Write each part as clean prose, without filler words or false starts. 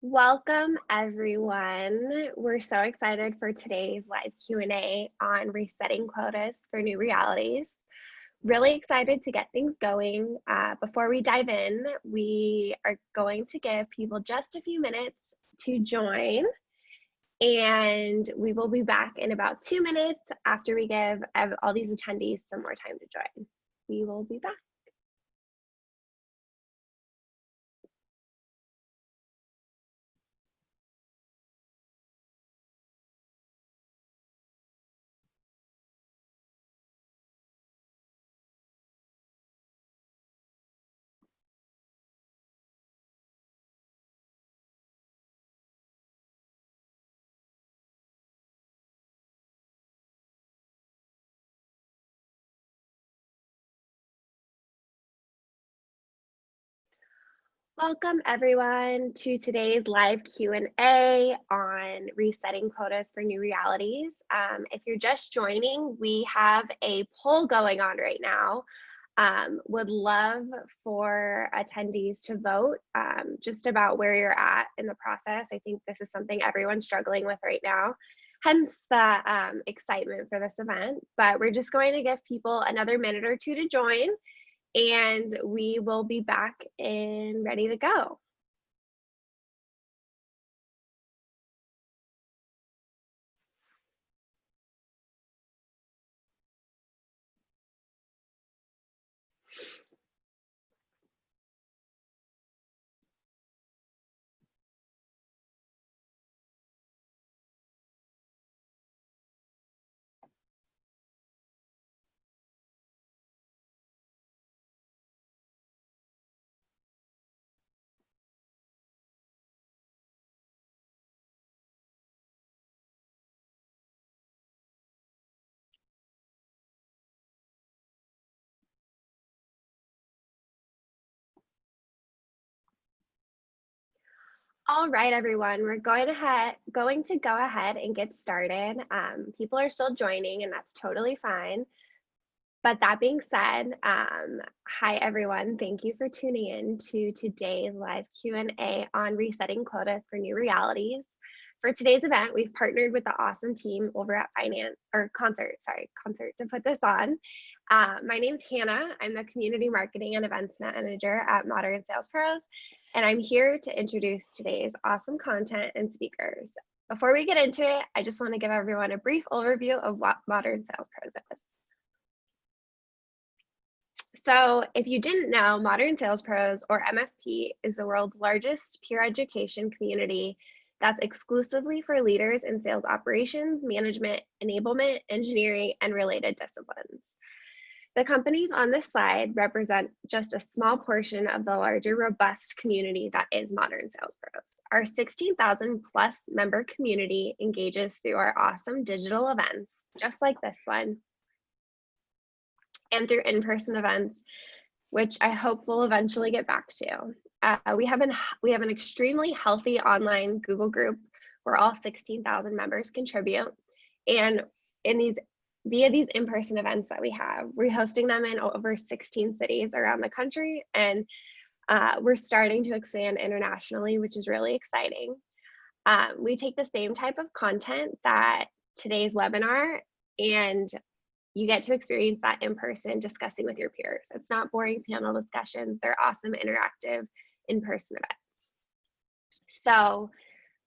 Welcome, everyone. We're so excited for today's live Q&A on resetting quotas for new realities. Really excited to get things going. Before we dive in, we are going to give people just a few minutes to join, and we will be back in about 2 minutes after we give all these attendees some more time to join. We will be back. Welcome everyone to today's live Q&A on resetting quotas for new realities. If you're just joining, we have a poll going on right now. Would love for attendees to vote just about where you're at in the process. I think this is something everyone's struggling with right now, hence the excitement for this event. But we're just going to give people another minute or two to join, and we will be back and ready to go. All right, everyone, we're going to go ahead and get started. People are still joining, and that's totally fine. But that being said, hi everyone. Thank you for tuning in to today's live Q&A on resetting quotas for new realities. For today's event, we've partnered with the awesome team over at Concert to put this on. My name's Hannah. I'm the Community Marketing and Events Manager at Modern Sales Pros, and I'm here to introduce today's awesome content and speakers. Before we get into it, I just want to give everyone a brief overview of what Modern Sales Pros is. So if you didn't know, Modern Sales Pros, or MSP, is the world's largest peer education community that's exclusively for leaders in sales operations, management, enablement, engineering, and related disciplines. The companies on this slide represent just a small portion of the larger, robust community that is Modern Sales Pros. Our 16,000 plus member community engages through our awesome digital events, just like this one, and through in-person events, which I hope we'll eventually get back to. We have an extremely healthy online Google group where all 16,000 members contribute, and via these in-person events that we have, we're hosting them in over 16 cities around the country, and we're starting to expand internationally, which is really exciting. We take the same type of content that today's webinar, and you get to experience that in person, discussing with your peers. It's not boring panel discussions. They're awesome, interactive, in-person events. So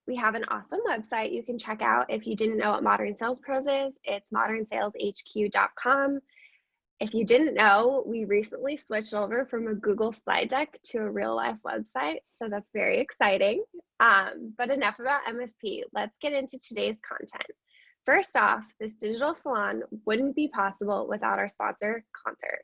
we have an awesome website you can check out if you didn't know what Modern Sales Pros is. It's modernsaleshq.com. If you didn't know, we recently switched over from a Google slide deck to a real life website, so that's very exciting. But enough about MSP. Let's get into today's content. First off, this digital salon wouldn't be possible without our sponsor, Concert.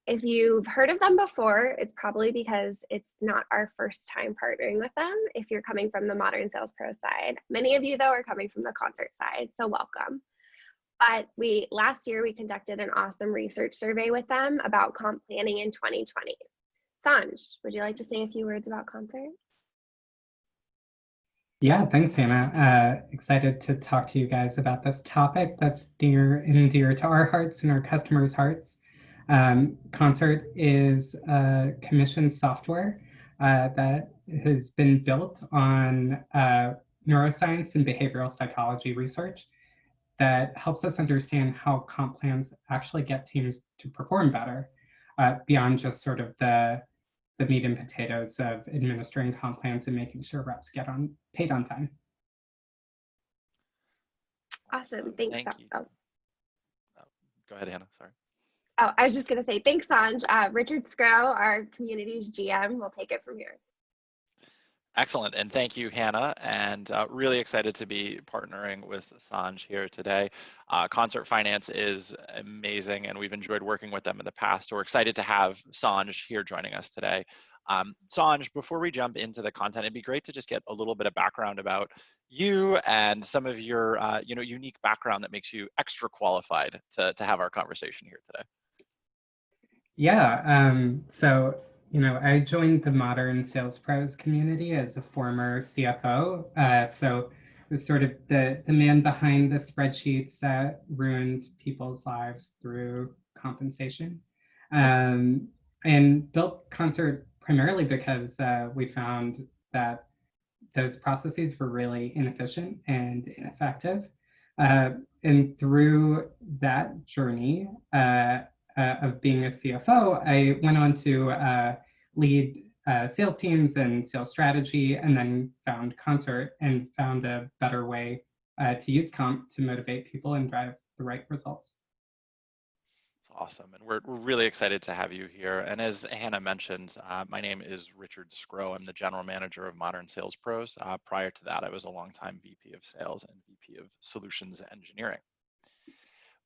If you've heard of them before, it's probably because it's not our first time partnering with them if you're coming from the Modern Sales Pro side. Many of you, though, are coming from the Concert side, so welcome. But last year, we conducted an awesome research survey with them about comp planning in 2020. Assange, would you like to say a few words about Concert? Yeah, thanks, Hannah. Excited to talk to you guys about this topic that's near and dear to our hearts and our customers' hearts. Concert is a commission software that has been built on neuroscience and behavioral psychology research that helps us understand how comp plans actually get teams to perform better beyond just sort of the meat and potatoes of administering comp plans and making sure reps get paid on time. Awesome. Thanks. Thank you. Oh. Go ahead, Hannah. Sorry. Oh, I was just going to say, thanks, Sanj. Richard Scrow, our community's GM, will take it from here. Excellent, and thank you, Hannah, and really excited to be partnering with Assange here today. Concert Finance is amazing, and we've enjoyed working with them in the past, so we're excited to have Sanj here joining us today. Sanj, before we jump into the content, it'd be great to just get a little bit of background about you and some of your unique background that makes you extra qualified to have our conversation here today. Yeah, so I joined the modern sales pros community as a former CFO. So it was sort of the man behind the spreadsheets that ruined people's lives through compensation. And built Concert primarily because we found that those processes were really inefficient and ineffective. And through that journey of being a CFO, I went on to lead sales teams and sales strategy, and then found Concert and found a better way to use comp to motivate people and drive the right results. Awesome, and we're really excited to have you here. And as Hannah mentioned, my name is Richard Scrow. I'm the general manager of Modern Sales Pros. Prior to that, I was a longtime VP of Sales and VP of Solutions Engineering.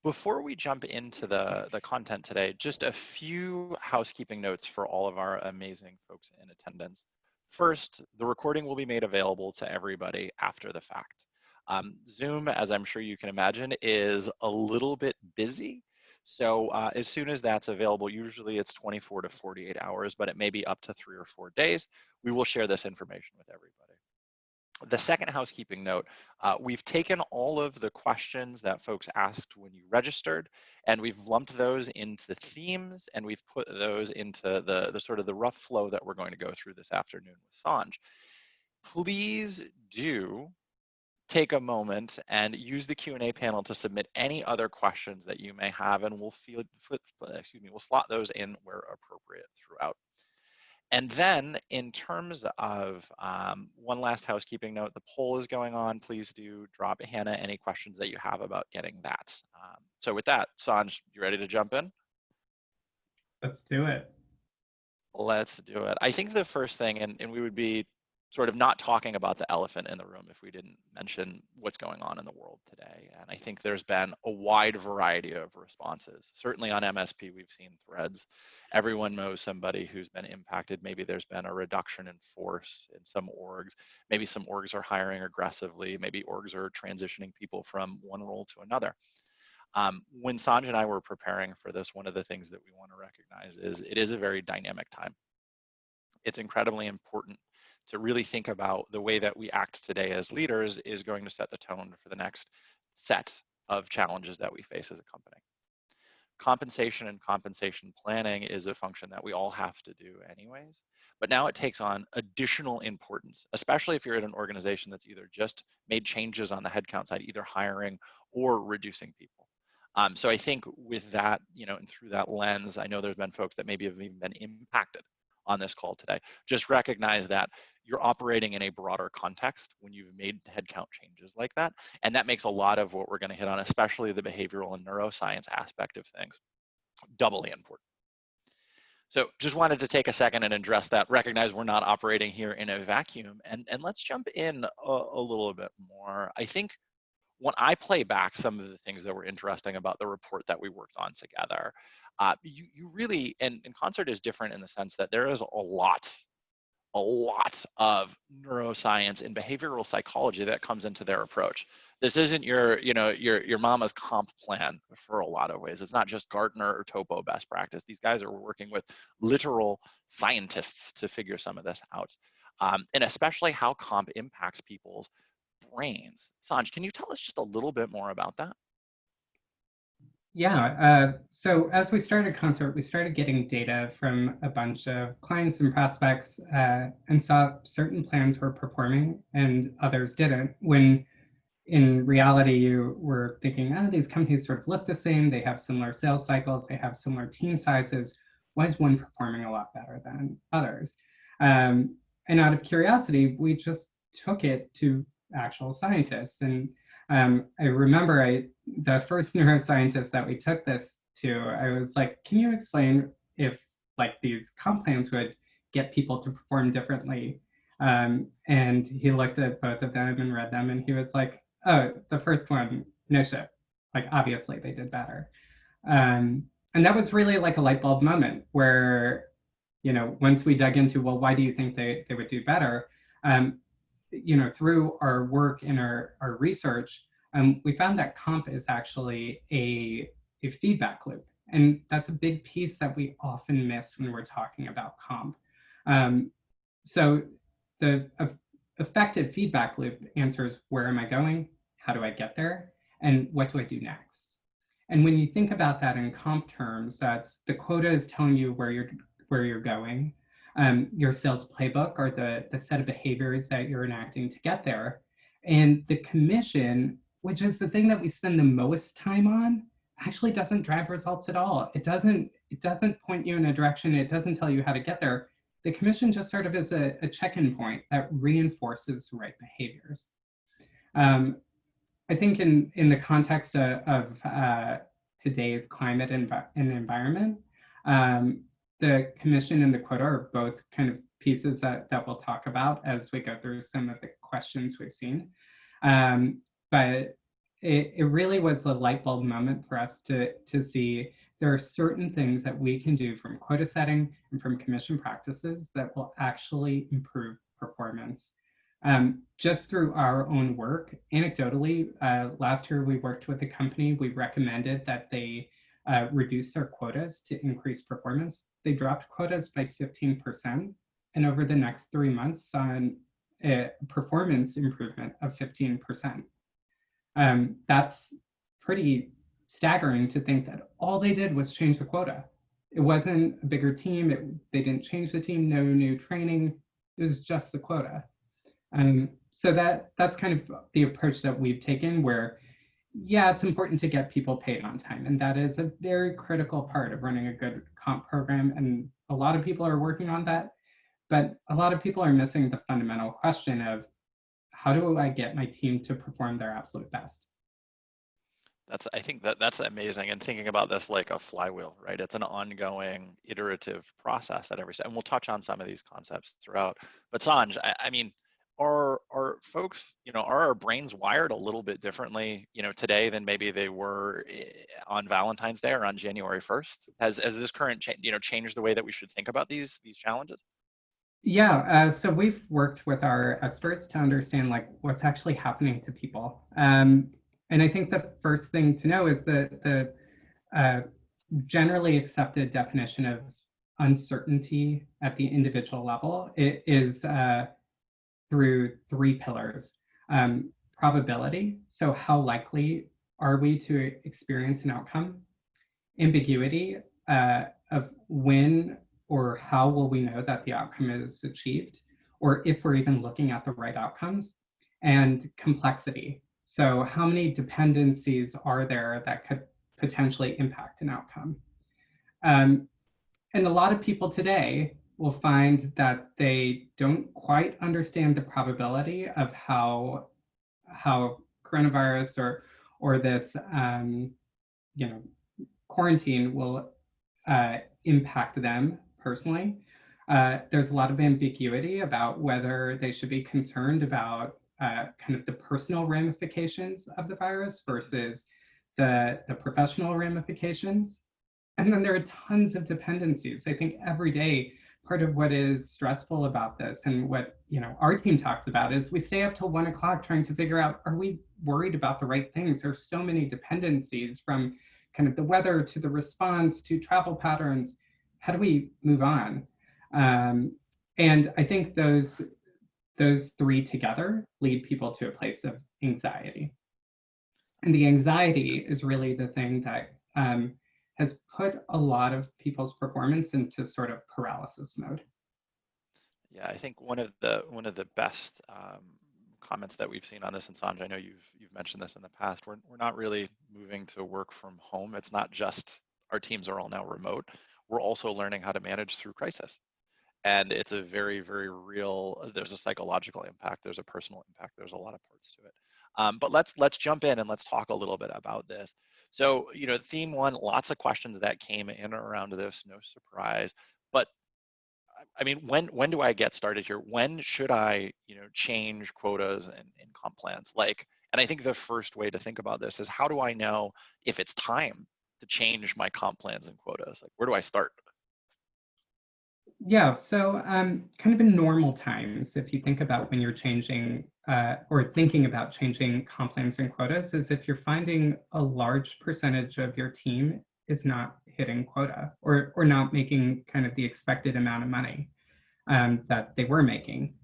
Before we jump into the content today, just a few housekeeping notes for all of our amazing folks in attendance. First, the recording will be made available to everybody after the fact. Zoom, as I'm sure you can imagine, is a little bit busy. So as soon as that's available, usually it's 24 to 48 hours, but it may be up to 3 or 4 days. We will share this information with everybody. The second housekeeping note, we've taken all of the questions that folks asked when you registered, and we've lumped those into themes, and we've put those into the sort of the rough flow that we're going to go through this afternoon with Sanj. Please do take a moment and use the Q&A panel to submit any other questions that you may have, and we'll slot those in where appropriate throughout. And then in terms of one last housekeeping note, the poll is going on. Please do drop Hannah any questions that you have about getting that. So with that, Sanj, you ready to jump in? Let's do it. Let's do it. I think the first thing, and we would be sort of not talking about the elephant in the room if we didn't mention what's going on in the world today. And I think there's been a wide variety of responses. Certainly on MSP, we've seen threads. Everyone knows somebody who's been impacted. Maybe there's been a reduction in force in some orgs. Maybe some orgs are hiring aggressively. Maybe orgs are transitioning people from one role to another. When Sanj and I were preparing for this, one of the things that we want to recognize is it is a very dynamic time. It's incredibly important to really think about the way that we act today as leaders is going to set the tone for the next set of challenges that we face as a company. Compensation and compensation planning is a function that we all have to do anyways, but now it takes on additional importance, especially if you're at an organization that's either just made changes on the headcount side, either hiring or reducing people. So I think with that, and through that lens, I know there's been folks that maybe have even been impacted on this call today. Just recognize that you're operating in a broader context when you've made headcount changes like that. And that makes a lot of what we're going to hit on, especially the behavioral and neuroscience aspect of things, doubly important. So just wanted to take a second and address that, recognize we're not operating here in a vacuum. And let's jump in a little bit more. I think when I play back some of the things that were interesting about the report that we worked on together, you really, and Concert is different in the sense that there is a lot of neuroscience and behavioral psychology that comes into their approach. This isn't your mama's comp plan for a lot of ways. It's not just Gartner or Topo best practice. These guys are working with literal scientists to figure some of this out, and especially how comp impacts people's brains. Sanj, can you tell us just a little bit more about that? So as we started Concert, we started getting data from a bunch of clients and prospects and saw certain plans were performing and others didn't. When in reality, you were thinking, oh, these companies sort of look the same. They have similar sales cycles. They have similar team sizes. Why is one performing a lot better than others? And out of curiosity, we just took it to actual scientists. And I remember the first neuroscientist that we took this to, I was like, can you explain if like these comp plans would get people to perform differently? And he looked at both of them and read them, and he was like, oh, the first one, no shit. Like, obviously they did better. And that was really like a light bulb moment where, once we dug into, well, why do you think they would do better? Through our work and our research, we found that comp is actually a feedback loop. And that's a big piece that we often miss when we're talking about comp. So the effective feedback loop answers, where am I going? How do I get there? And what do I do next? And when you think about that in comp terms, that's the quota is telling you where you're going. Your sales playbook are the set of behaviors that you're enacting to get there. And the commission, which is the thing that we spend the most time on, actually doesn't drive results at all. It doesn't point you in a direction. It doesn't tell you how to get there. The commission just sort of is a check-in point that reinforces the right behaviors. I think in the context of today's climate and environment, the commission and the quota are both kind of pieces that we'll talk about as we go through some of the questions we've seen. But it really was the light bulb moment for us to see there are certain things that we can do from quota setting and from commission practices that will actually improve performance. Just through our own work, anecdotally, last year we worked with a company, we recommended that they reduce their quotas to increase performance. They dropped quotas by 15%, and over the next 3 months saw a performance improvement of 15%. That's pretty staggering to think that all they did was change the quota. It wasn't a bigger team. They didn't change the team, no new training. It was just the quota. So that's kind of the approach that we've taken where, yeah, it's important to get people paid on time. And that is a very critical part of running a good comp program. And a lot of people are working on that, but a lot of people are missing the fundamental question of how do I get my team to perform their absolute best? I think that's amazing. And thinking about this like a flywheel, right? It's an ongoing iterative process at every step. And we'll touch on some of these concepts throughout. But Sanj, I mean, are folks, are our brains wired a little bit differently, today than maybe they were on Valentine's Day or on January 1st? Has this current changed the way that we should think about these challenges? Yeah, so we've worked with our experts to understand like what's actually happening to people. And I think the first thing to know is the generally accepted definition of uncertainty at the individual level. It is through 3 pillars. Probability, so how likely are we to experience an outcome? Ambiguity of when or how will we know that the outcome is achieved, or if we're even looking at the right outcomes? And complexity, so how many dependencies are there that could potentially impact an outcome? And a lot of people today will find that they don't quite understand the probability of how coronavirus or this quarantine will impact them personally. There's a lot of ambiguity about whether they should be concerned about kind of the personal ramifications of the virus versus the professional ramifications. And then there are tons of dependencies. I think every day, part of what is stressful about this and what our team talks about is we stay up till 1 o'clock trying to figure out, are we worried about the right things? There's so many dependencies from kind of the weather to the response to travel patterns. How do we move on? And I think those 3 together lead people to a place of anxiety. And the anxiety is really the thing that has put a lot of people's performance into sort of paralysis mode. Yeah, I think one of the best comments that we've seen on this, and Sanj, I know you've mentioned this in the past. We're not really moving to work from home. It's not just our teams are all now remote. We're also learning how to manage through crisis, and it's a very, very real. There's a psychological impact. There's a personal impact. There's a lot of parts to it. But let's jump in and let's talk a little bit about this. So, theme one, lots of questions that came in around this. No surprise, but I mean, when do I get started here? When should I, change quotas and comp plans? And I think the first way to think about this is, how do I know if it's time to change my comp plans and quotas? Where do I start? Yeah, so kind of in normal times, if you think about when you're changing or thinking about changing comp plans and quotas, is if you're finding a large percentage of your team is not hitting quota or not making kind of the expected amount of money that they were making.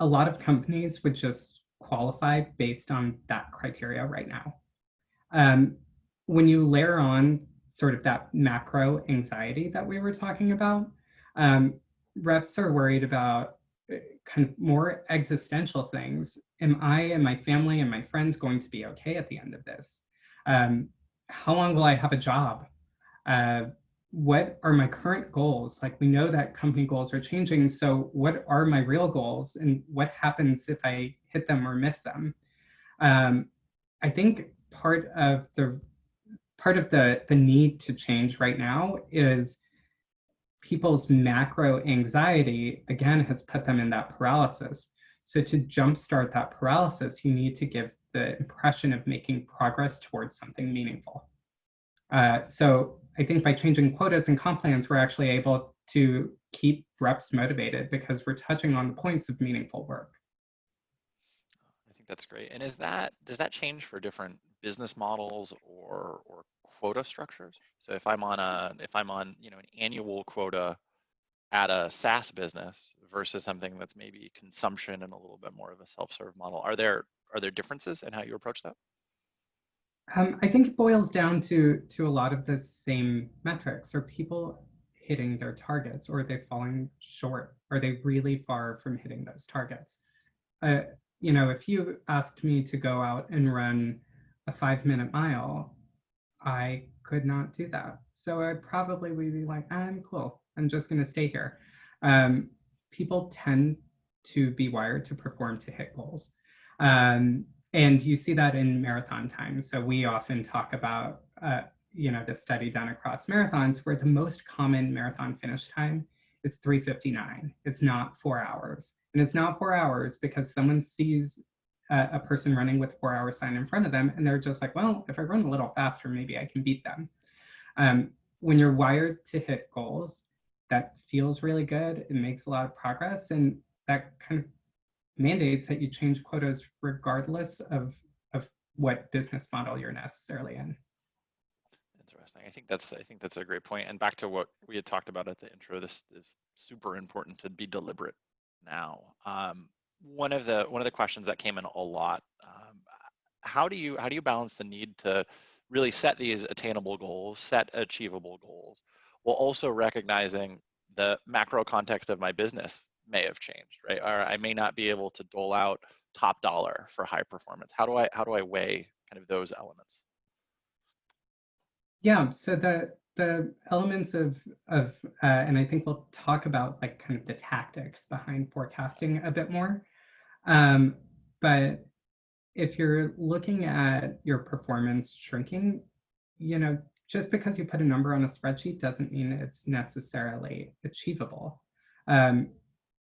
A lot of companies would just qualify based on that criteria right now. When you layer on sort of that macro anxiety that we were talking about, reps are worried about kind of more existential things. Am I and my family and my friends going to be okay at the end of this? How long will I have a job? What are my current goals? We know that company goals are changing. So what are my real goals and what happens if I hit them or miss them? I think part of the need to change right now is people's macro anxiety, again, has put them in that paralysis. So to jumpstart that paralysis, you need to give the impression of making progress towards something meaningful. So I think by changing quotas and comp plans, we're actually able to keep reps motivated because we're touching on the points of meaningful work. I think that's great. And does that change for different business models or quota structures? So if I'm on an annual quota at a SaaS business versus something that's maybe consumption and a little bit more of a self-serve model, are there differences in how you approach that? I think it boils down to a lot of the same metrics. Are people hitting their targets, or are they falling short? Are they really far from hitting those targets? If you asked me to go out and run a 5-minute mile, I could not do that. So I probably would be like, I'm cool. I'm just going to stay here. People tend to be wired to perform to hit goals. And you see that in marathon times. So we often talk about, the study done across marathons where the most common marathon finish time is 3:59. It's not 4 hours. And it's not 4 hours because someone sees a person running with 4-hour sign in front of them, and they're just like, well, if I run a little faster, maybe I can beat them. When you're wired to hit goals, that feels really good. It makes a lot of progress, and that kind of mandates that you change quotas regardless of what business model you're necessarily in. Interesting. I think that's a great point. And back to what we had talked about at the intro, this is super important to be deliberate now. One of the questions that came in a lot, how do you balance the need to really set these attainable goals, set achievable goals, while also recognizing the macro context of my business may have changed, right? Or I may not be able to dole out top dollar for high performance. How do I weigh kind of those elements? Yeah, so the elements of and I think we'll talk about kind of the tactics behind forecasting a bit more. But if you're looking at your performance shrinking, just because you put a number on a spreadsheet doesn't mean it's necessarily achievable.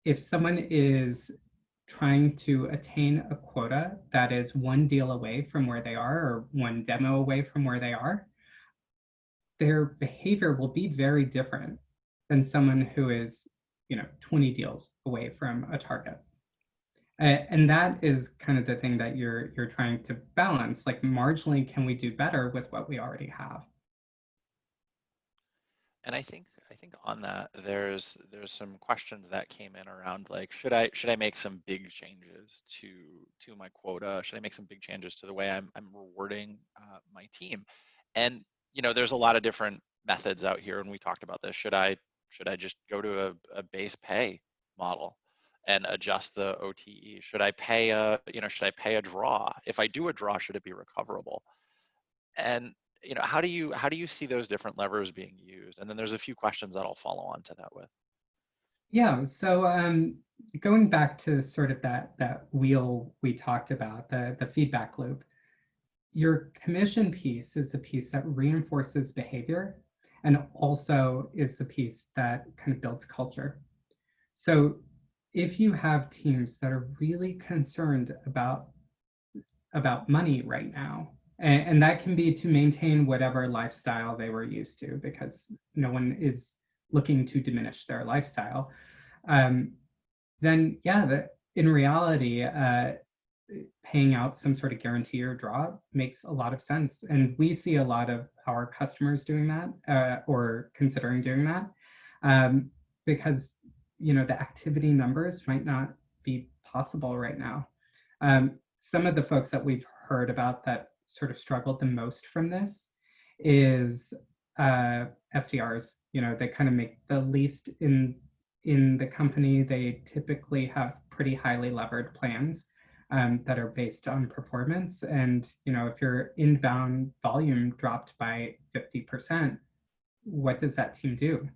If someone is trying to attain a quota that is one deal away from where they are or one demo away from where they are, their behavior will be very different than someone who is 20 deals away from a target. And that is kind of the thing that you're trying to balance. Marginally, can we do better with what we already have? And I think on that, there's some questions that came in around should I make some big changes to my quota? Should I make some big changes to the way I'm rewarding my team? And there's a lot of different methods out here, and we talked about this. Should I just go to a base pay model and adjust the OTE? Should I pay a draw? If I do a draw, should it be recoverable? And how do you see those different levers being used? And then there's a few questions that I'll follow on to that with. Yeah, so going back to sort of that wheel we talked about, the feedback loop, your commission piece is a piece that reinforces behavior and also is the piece that kind of builds culture. So if you have teams that are really concerned about money right now, and that can be to maintain whatever lifestyle they were used to, because no one is looking to diminish their lifestyle, then yeah, in reality, paying out some sort of guarantee or draw makes a lot of sense. And we see a lot of our customers doing that or considering doing that because the activity numbers might not be possible right now. Some of the folks that we've heard about that sort of struggled the most from this is SDRs. They kind of make the least in the company. They typically have pretty highly levered plans that are based on performance. And if your inbound volume dropped by 50%, what does that team do?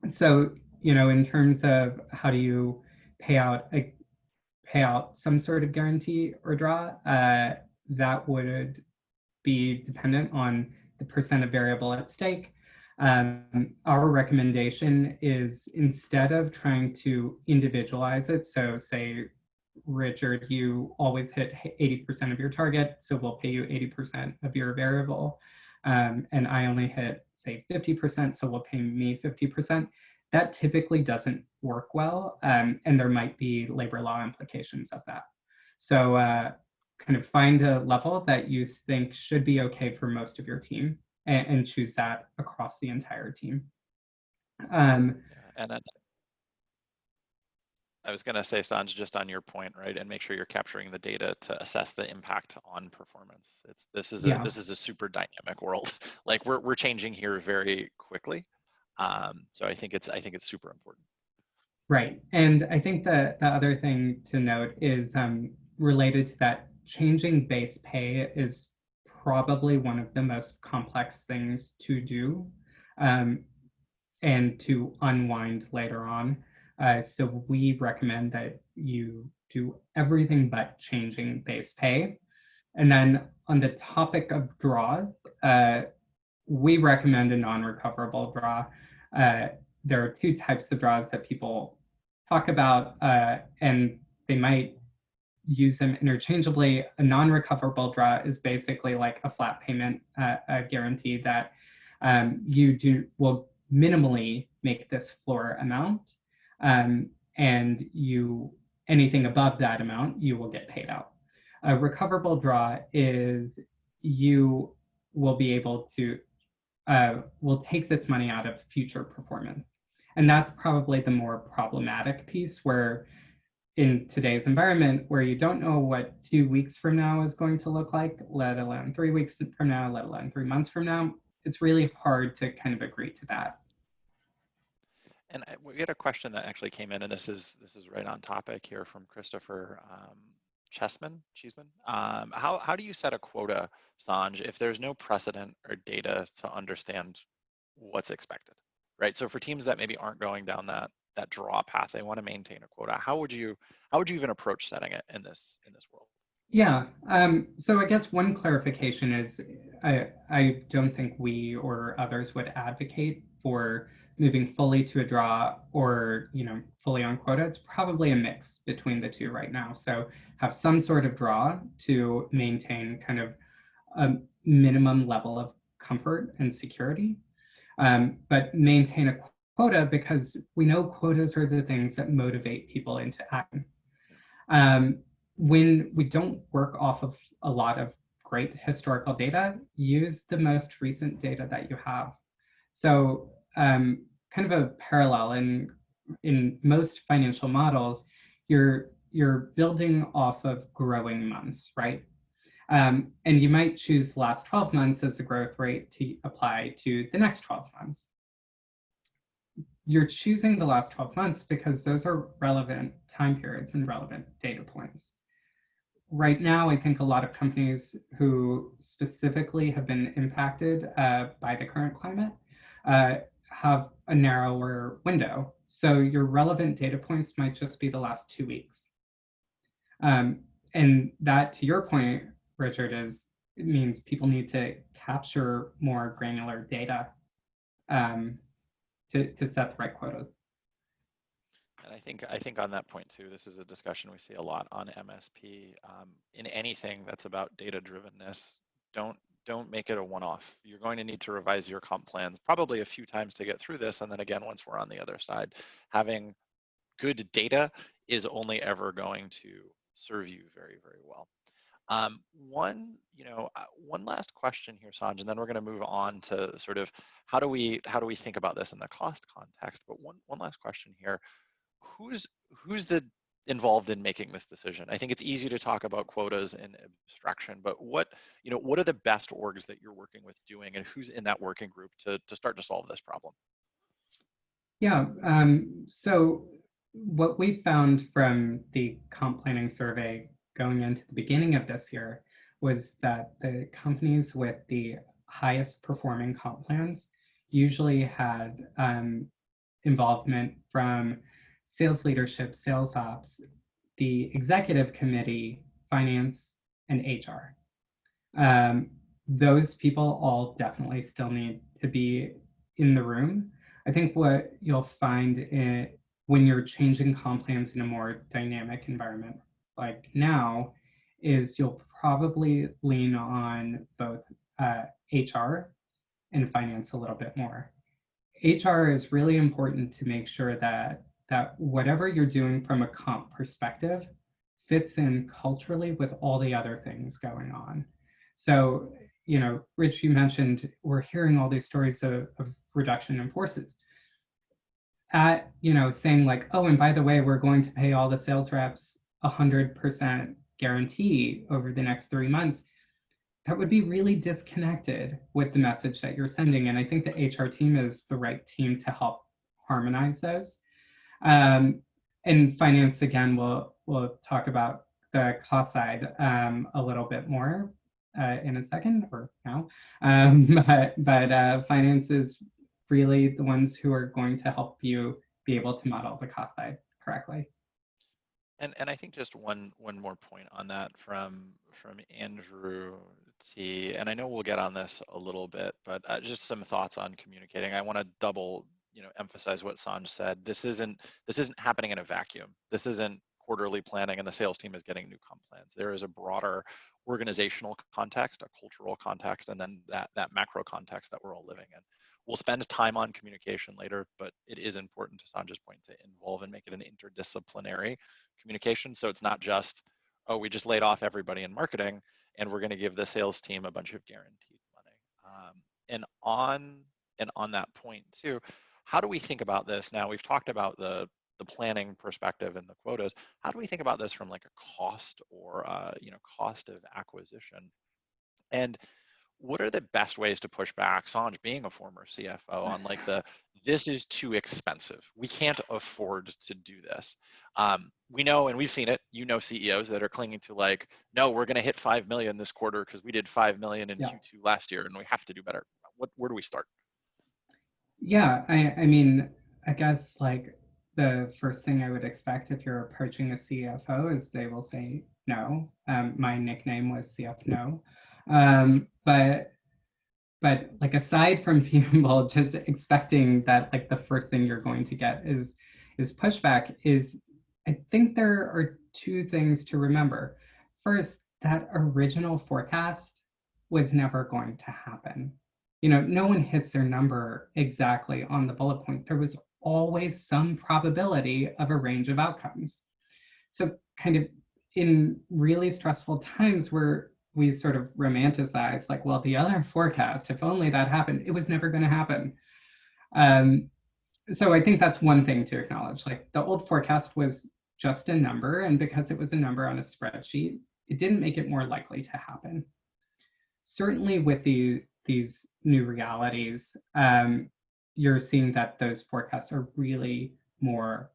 So in terms of how do you pay out some sort of guarantee or draw, that would be dependent on the percent of variable at stake. Our recommendation is, instead of trying to individualize it, so say, Richard, you always hit 80% of your target, so we'll pay you 80% of your variable, and I only hit, say, 50%, so we'll pay me 50%. That typically doesn't work well, and there might be labor law implications of that. So kind of find a level that you think should be okay for most of your team, and choose that across the entire team. And then I was going to say, Sanj, just on your point, right, and make sure you're capturing the data to assess the impact on performance. This is a super dynamic world. Like we're changing here very quickly. So I think it's super important. Right, and I think the other thing to note is related to that. Changing base pay is probably one of the most complex things to do and to unwind later on. So we recommend that you do everything but changing base pay. And then on the topic of draws, we recommend a non-recoverable draw. There are two types of draws that people talk about, and they might use them interchangeably. A non-recoverable draw is basically like a flat payment guarantee that will minimally make this floor amount, and anything above that amount you will get paid out. A recoverable draw is you will be able to will take this money out of future performance, and that's probably the more problematic piece, where in today's environment, where you don't know what 2 weeks from now is going to look like, let alone 3 weeks from now, let alone 3 months from now, it's really hard to kind of agree to that. And we had a question that actually came in, and this is right on topic here, from Christopher Cheeseman. How do you set a quota, Sanj, if there's no precedent or data to understand what's expected, right? So for teams that maybe aren't going down that draw path, they want to maintain a quota. How would you even approach setting it in this world? Yeah. So I guess one clarification is I don't think we or others would advocate for moving fully to a draw or fully on quota. It's probably a mix between the two right now. So have some sort of draw to maintain kind of a minimum level of comfort and security, but maintain a quota, because we know quotas are the things that motivate people into action. When we don't work off of a lot of great historical data, use the most recent data that you have. So kind of a parallel in most financial models, you're building off of growing months, right? And you might choose the last 12 months as the growth rate to apply to the next 12 months. You're choosing the last 12 months because those are relevant time periods and relevant data points. Right now, I think a lot of companies who specifically have been impacted by the current climate have a narrower window. So your relevant data points might just be the last 2 weeks. And that, to your point, Richard, it means people need to capture more granular data to set the right quotas. And I think on that point too, this is a discussion we see a lot on MSP. In anything that's about data drivenness, don't make it a one-off. You're going to need to revise your comp plans probably a few times to get through this, and then again once we're on the other side. Having good data is only ever going to serve you very, very well. One last question here, Sanj, and then we're going to move on to sort of how do we think about this in the cost context. But one last question here: who's involved in making this decision? I think it's easy to talk about quotas and abstraction, but what are the best orgs that you're working with doing, and who's in that working group to start to solve this problem? Yeah. So what we found from the comp planning survey going into the beginning of this year was that the companies with the highest performing comp plans usually had involvement from sales leadership, sales ops, the executive committee, finance, and HR. Those people all definitely still need to be in the room. I think what you'll find when you're changing comp plans in a more dynamic environment like now is you'll probably lean on both HR and finance a little bit more. HR is really important to make sure that whatever you're doing from a comp perspective fits in culturally with all the other things going on. So, Rich, you mentioned we're hearing all these stories of reduction in forces. Saying like, oh, and by the way, we're going to pay all the sales reps 100% guarantee over the next 3 months. That would be really disconnected with the message that you're sending. And I think the HR team is the right team to help harmonize those. And finance, again, we'll talk about the cost side a little bit more in a second or now. But finance is really the ones who are going to help you be able to model the cost side correctly. And I think just one more point on that from Andrew T. And I know we'll get on this a little bit, but just some thoughts on communicating. I want to double emphasize what Sanj said. This isn't happening in a vacuum. This isn't quarterly planning and the sales team is getting new comp plans. There is a broader organizational context, a cultural context, and then that macro context that we're all living in. We'll spend time on communication later, but it is important, to Sanj's point, to involve and make it an interdisciplinary communication. So it's not just, oh, we just laid off everybody in marketing and we're going to give the sales team a bunch of guaranteed money. And on that point too, how do we think about this? Now we've talked about the planning perspective and the quotas. How do we think about this from like a cost or cost of acquisition? And what are the best ways to push back, Sanj, being a former CFO, on like this is too expensive. We can't afford to do this. We know, and we've seen it, CEOs that are clinging to like, no, we're going to hit 5 million this quarter because we did 5 million in Q2 last year and we have to do better. Where do we start? Yeah, I mean, I guess like the first thing I would expect if you're approaching a CFO is they will say no. My nickname was CF No. But like aside from people just expecting that like the first thing you're going to get is pushback, is I think there are two things to remember. First, that original forecast was never going to happen. No one hits their number exactly on the bullet point. There was always some probability of a range of outcomes. So kind of in really stressful times where we sort of romanticize like, well, the other forecast, if only that happened, it was never going to happen. So I think that's one thing to acknowledge. Like the old forecast was just a number, and because it was a number on a spreadsheet, it didn't make it more likely to happen. Certainly with these new realities, you're seeing that those forecasts are really more,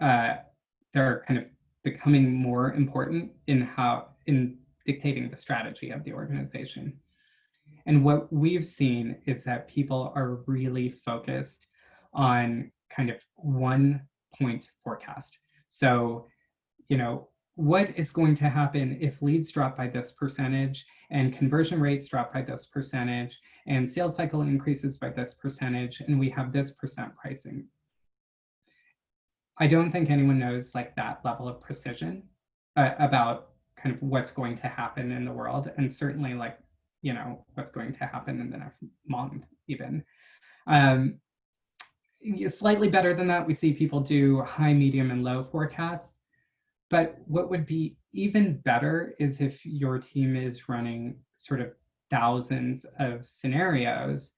they're kind of becoming more important in dictating the strategy of the organization. And what we've seen is that people are really focused on kind of one point forecast. So, what is going to happen if leads drop by this percentage and conversion rates drop by this percentage and sales cycle increases by this percentage and we have this percent pricing? I don't think anyone knows like that level of precision about kind of what's going to happen in the world, and certainly like, what's going to happen in the next month even. Slightly better than that, we see people do high, medium, and low forecasts. But what would be even better is if your team is running sort of thousands of scenarios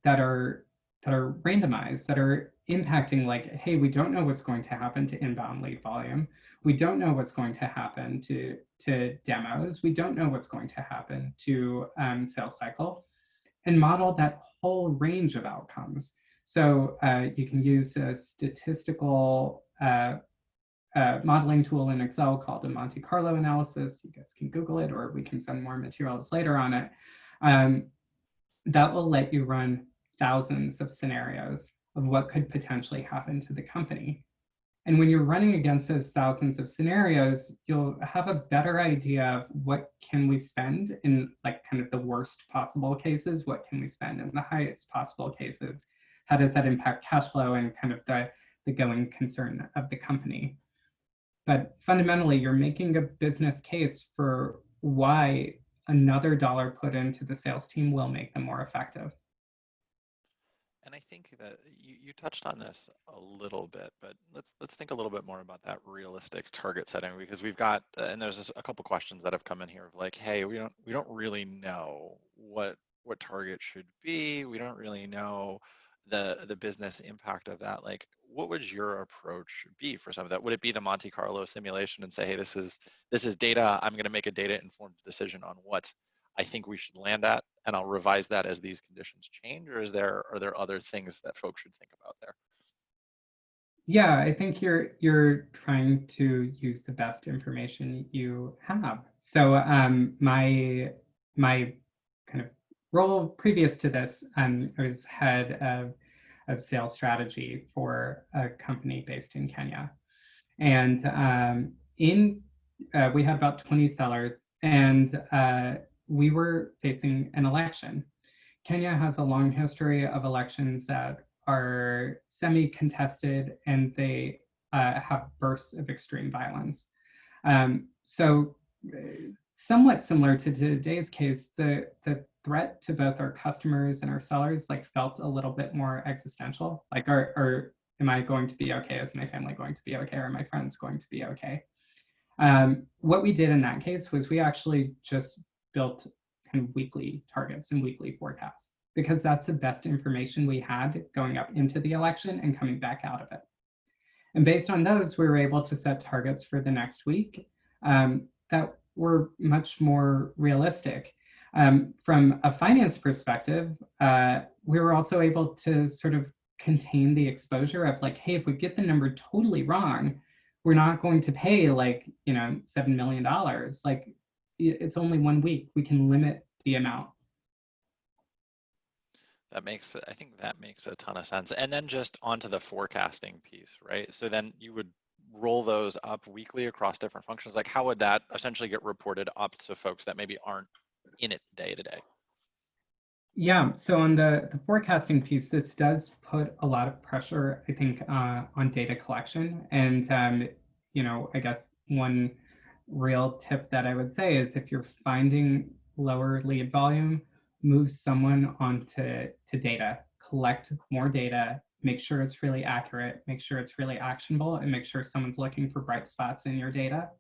that are randomized, that are impacting like, hey, we don't know what's going to happen to inbound lead volume. We don't know what's going to happen to demos. We don't know what's going to happen to sales cycle, and model that whole range of outcomes. So you can use a statistical modeling tool in Excel called the Monte Carlo analysis. You guys can Google it, or we can send more materials later on it. That will let you run thousands of scenarios of what could potentially happen to the company. And when you're running against those thousands of scenarios, you'll have a better idea of what can we spend in like kind of the worst possible cases, what can we spend in the highest possible cases, how does that impact cash flow and kind of the going concern of the company. But fundamentally, you're making a business case for why another dollar put into the sales team will make them more effective. And I think that you touched on this a little bit, but let's think a little bit more about that realistic target setting, because we've got and there's a couple questions that have come in here of like, hey, we don't really know what target should be. We don't really know the business impact of that. Like, what would your approach be for some of that? Would it be the Monte Carlo simulation and say, hey, this is data. I'm going to make a data informed decision on what I think we should land at, and I'll revise that as these conditions change? Or are there other things that folks should think about there? Yeah, I think you're trying to use the best information you have. So my kind of role previous to this, I was head of sales strategy for a company based in Kenya, and we had about 20 sellers, and we were facing an election. Kenya has a long history of elections that are semi-contested, and they have bursts of extreme violence. So somewhat similar to today's case, the threat to both our customers and our sellers like felt a little bit more existential. Like, am I going to be okay? Is my family going to be okay? Are my friends going to be okay? What we did in that case was we actually just built kind of weekly targets and weekly forecasts, because that's the best information we had going up into the election and coming back out of it. And based on those, we were able to set targets for the next week that were much more realistic. From a finance perspective, we were also able to sort of contain the exposure of like, hey, if we get the number totally wrong, we're not going to pay like, $7 million. Like, it's only 1 week. We can limit the amount. I think that makes a ton of sense. And then just onto the forecasting piece, right? So then you would roll those up weekly across different functions. Like, how would that essentially get reported up to folks that maybe aren't in it day to day? Yeah, so on the forecasting piece, this does put a lot of pressure, I think, on data collection. And, I guess one real tip that I would say is if you're finding lower lead volume, move someone onto data, collect more data, make sure it's really accurate, make sure it's really actionable, and make sure someone's looking for bright spots in your data.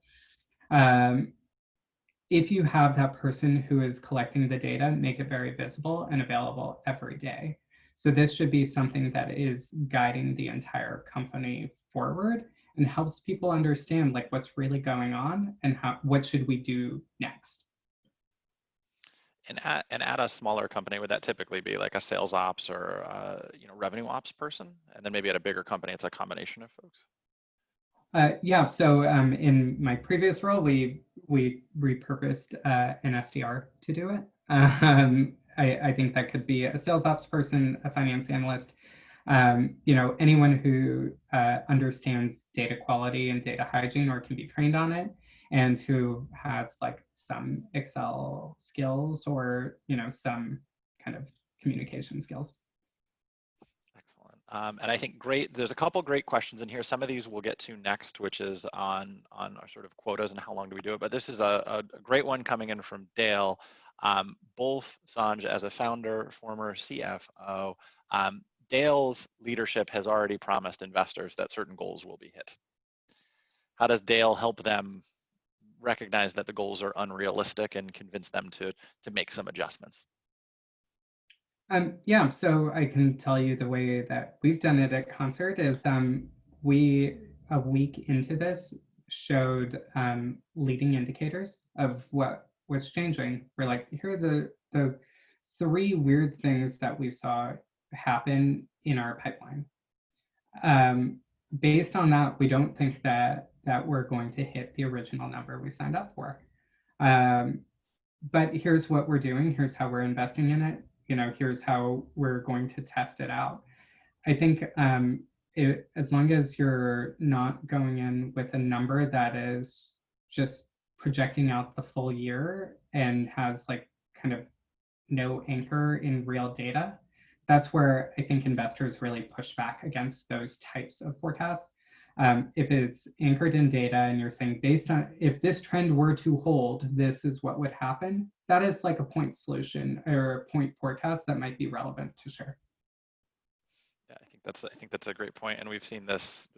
If you have that person who is collecting the data, make it very visible and available every day. So this should be something that is guiding the entire company forward and helps people understand like what's really going on and what should we do next. And at a smaller company, would that typically be like a sales ops or revenue ops person? And then maybe at a bigger company, it's a combination of folks. Yeah, so in my previous role, we repurposed an SDR to do it. I think that could be a sales ops person, a finance analyst, anyone who understands data quality and data hygiene or can be trained on it, and who has like some Excel skills or some kind of communication skills. And I think there's a couple great questions in here. Some of these we'll get to next, which is on our sort of quotas and how long do we do it. But this is a great one coming in from Dale. Both Assange as a founder, former CFO, Dale's leadership has already promised investors that certain goals will be hit. How does Dale help them recognize that the goals are unrealistic and convince them to make some adjustments? Yeah, so I can tell you the way that we've done it at Concert is we, a week into this, showed leading indicators of what was changing. We're like, here are the 3 weird things that we saw happen in our pipeline. Based on that, we don't think that we're going to hit the original number we signed up for. But here's what we're doing. Here's how we're investing in it. Here's how we're going to test it out. I think as long as you're not going in with a number that is just projecting out the full year and has like kind of no anchor in real data, that's where I think investors really push back against those types of forecasts. If it's anchored in data and you're saying based on if this trend were to hold, this is what would happen, that is like a point solution or a point forecast that might be relevant to share. Yeah, I think that's a great point, and we've seen this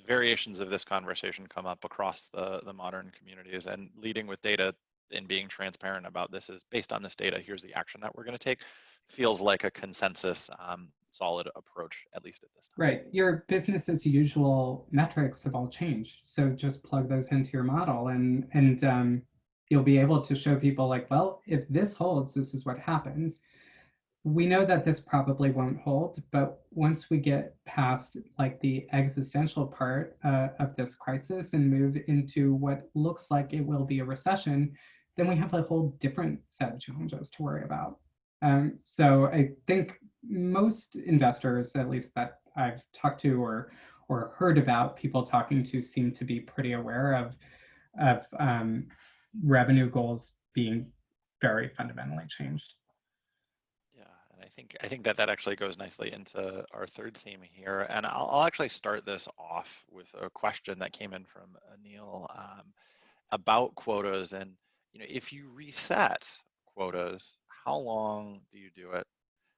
variations of this conversation come up across the modern communities, and leading with data and being transparent about this is based on this data. Here's the action that we're going to take. Feels like a consensus, solid approach, at least at this time. Right. Your business as usual metrics have all changed. So just plug those into your model and you'll be able to show people like, well, if this holds, this is what happens. We know that this probably won't hold, but once we get past like the existential part of this crisis and move into what looks like it will be a recession, then we have a whole different set of challenges to worry about. So I think most investors, at least that I've talked to or heard about people talking to, seem to be pretty aware of revenue goals being very fundamentally changed. Yeah, and I think that actually goes nicely into our third theme here, and I'll actually start this off with a question that came in from Anil about quotas. And if you reset quotas, how long do you do it?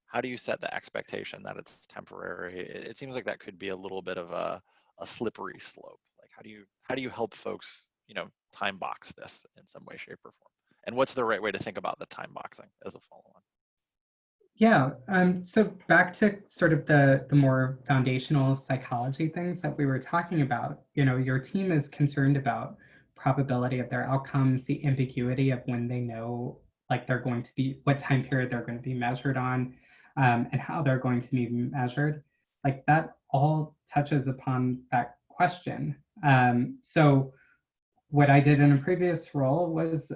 How do you set the expectation that it's temporary? It seems like that could be a little bit of a slippery slope. Like how do you help folks, time box this in some way, shape, or form? And what's the right way to think about the time boxing as a follow-on? Yeah, so back to sort of the more foundational psychology things that we were talking about, your team is concerned about probability of their outcomes, the ambiguity of when they know like they're going to be, what time period they're going to be measured on, and how they're going to be measured. Like that all touches upon that question. So what I did in a previous role was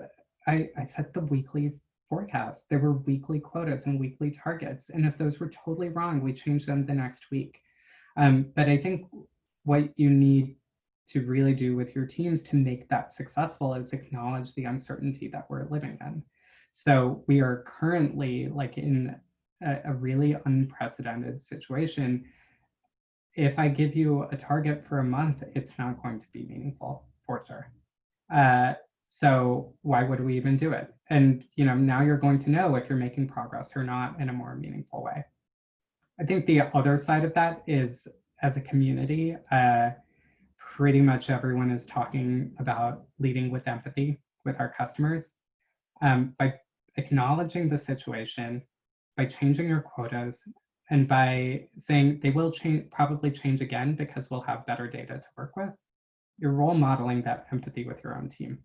I set the weekly forecast. There were weekly quotas and weekly targets. And if those were totally wrong, we changed them the next week. But I think what you need to really do with your teams to make that successful is acknowledge the uncertainty that we're living in. So we are currently like in a really unprecedented situation. If I give you a target for a month, it's not going to be meaningful for sure. So why would we even do it? And now you're going to know if you're making progress or not in a more meaningful way. I think the other side of that is, as a community, pretty much everyone is talking about leading with empathy with our customers. By acknowledging the situation, by changing your quotas, and by saying they will probably change again because we'll have better data to work with, you're role modeling that empathy with your own team.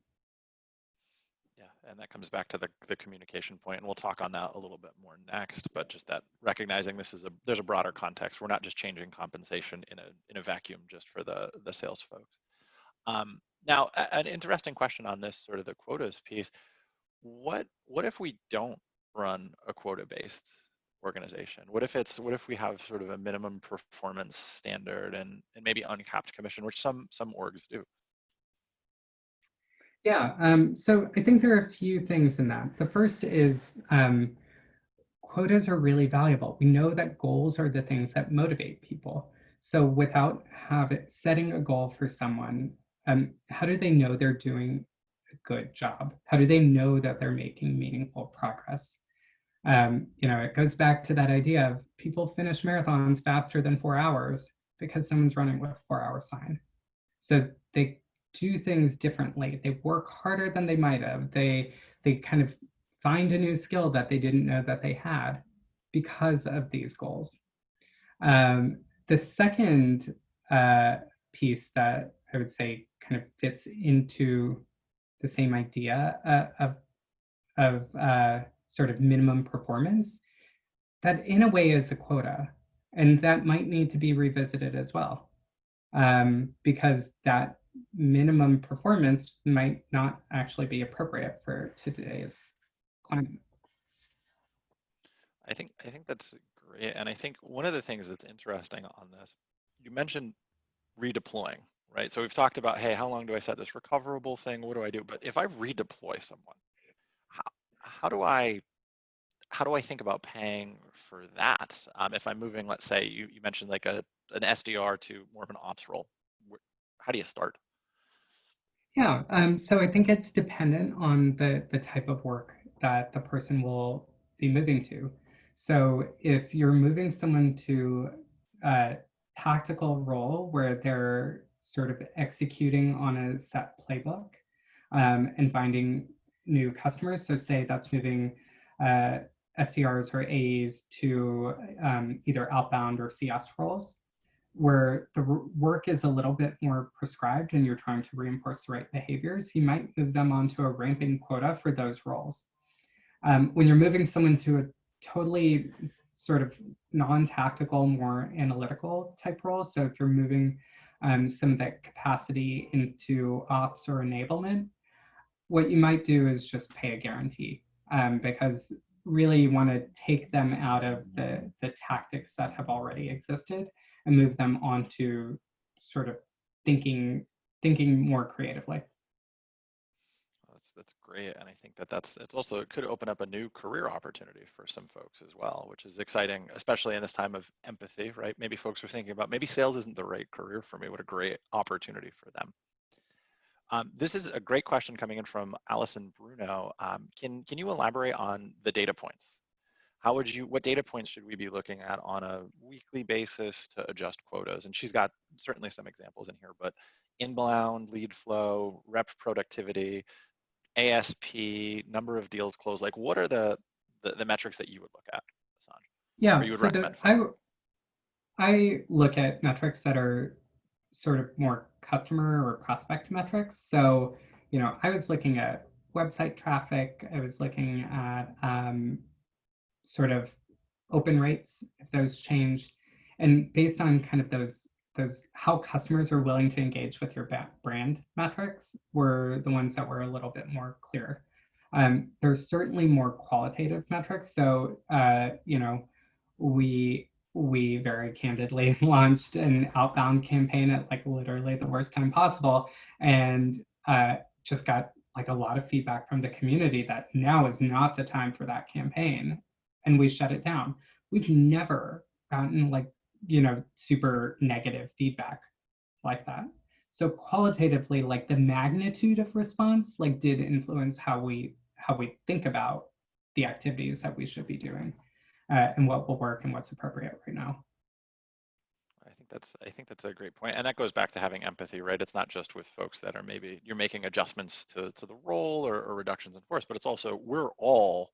Yeah, and that comes back to the communication point, and we'll talk on that a little bit more next. But just that recognizing there's a broader context. We're not just changing compensation in a vacuum just for the sales folks. Now, an interesting question on this sort of the quotas piece. What if we don't run a quota-based organization? What if we have sort of a minimum performance standard and maybe uncapped commission, which some orgs do? Yeah, so I think there are a few things in that. The first is quotas are really valuable. We know that goals are the things that motivate people. So without setting a goal for someone, how do they know they're doing a good job? How do they know that they're making meaningful progress? It goes back to that idea of people finish marathons faster than 4 hours because someone's running with a 4-hour sign. So they do things differently. They work harder than they might have. They kind of find a new skill that they didn't know that they had because of these goals. The second piece that I would say kind of fits into the same idea of sort of minimum performance, that in a way is a quota, and that might need to be revisited as well, because that minimum performance might not actually be appropriate for today's climate. I think that's great, and I think one of the things that's interesting on this, you mentioned redeploying, right? So we've talked about, hey, how long do I set this recoverable thing? What do I do? But if I redeploy someone, how do I think about paying for that? If I'm moving, let's say you mentioned like an SDR to more of an ops role, how do you start? Yeah, so I think it's dependent on the type of work that the person will be moving to. So if you're moving someone to a tactical role where they're sort of executing on a set playbook and finding new customers, so say that's moving SDRs or AEs to either outbound or CS roles, where the work is a little bit more prescribed and you're trying to reinforce the right behaviors, you might move them onto a ramping quota for those roles. When you're moving someone to a totally sort of non-tactical, more analytical type role, so if you're moving some of that capacity into ops or enablement, what you might do is just pay a guarantee, because really you want to take them out of the tactics that have already existed and move them onto sort of thinking more creatively. That's great, and I think it could open up a new career opportunity for some folks as well, which is exciting, especially in this time of empathy, right? Maybe folks are thinking about maybe sales isn't the right career for me. What a great opportunity for them. This is a great question coming in from Allison Bruno. Can you elaborate on the data points? What data points should we be looking at on a weekly basis to adjust quotas? And she's got certainly some examples in here, but inbound, lead flow, rep productivity, ASP, number of deals closed. Like, what are the metrics that you would look at, Assange? Yeah, or you would so recommend? I look at metrics that are sort of more customer or prospect metrics. So, I was looking at website traffic. I was looking at sort of open rates, if those changed. And based on kind of those how customers are willing to engage with your brand metrics were the ones that were a little bit more clear. There's certainly more qualitative metrics. So, we very candidly launched an outbound campaign at like literally the worst time possible, and just got like a lot of feedback from the community that now is not the time for that campaign, and we shut it down. We've never gotten like super negative feedback like that. So qualitatively, like the magnitude of response like did influence how we think about the activities that we should be doing, and what will work and what's appropriate right now. I think that's a great point, and that goes back to having empathy, right? It's not just with folks that are maybe you're making adjustments to the role or reductions in force, but it's also we're all